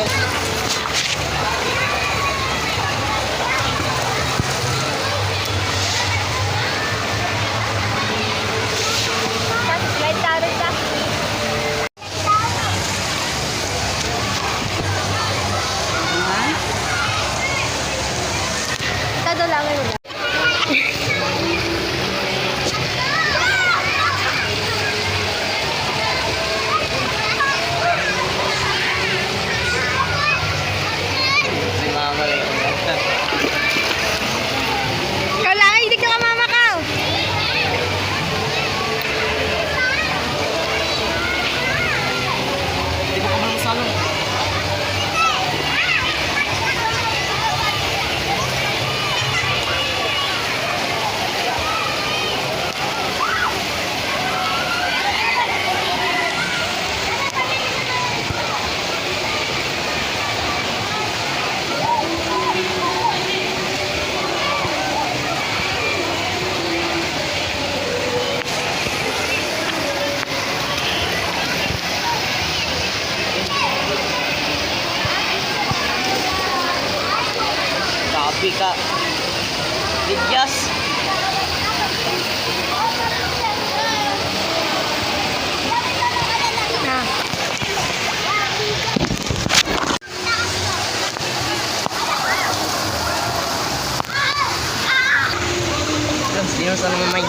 guys. Slide tayo sa. Ito daw lang yun. Ikaw lang, hindi ka mama ka. Hindi ko naman masalo. Sabi ka. Bidyas. Ah. Sino sa naman may?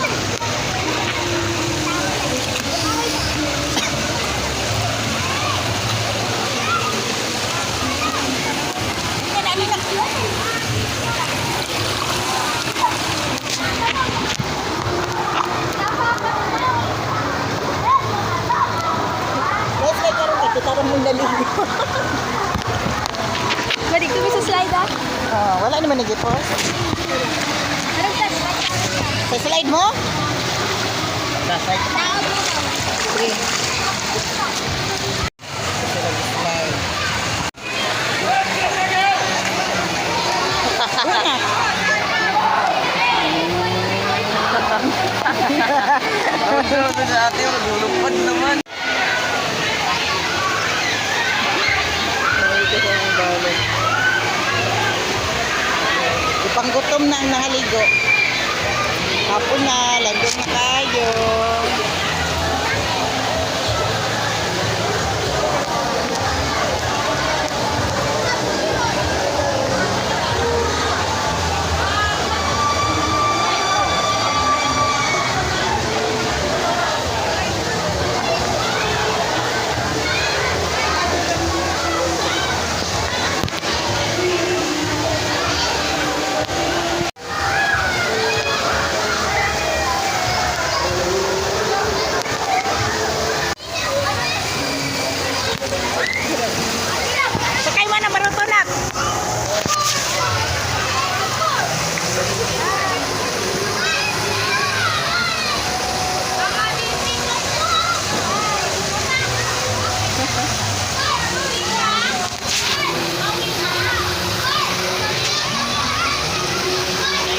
Kita mong naligo. Balik kami sa slide ah. Wala naman nag-post. Anong test? Sa slide mo? Sasay. Sige. Kasi nag-slide. Ito sa ate, maglulupad naman. Ipanggutom na ang nahaligo. Hapon na, landong na tayo. Sakay mo na marutunak.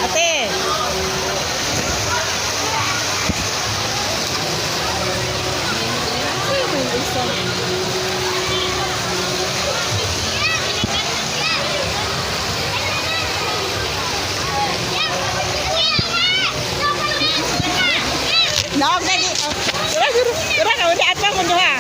Ate. Naog na di. Ira ka udah apa mo duha?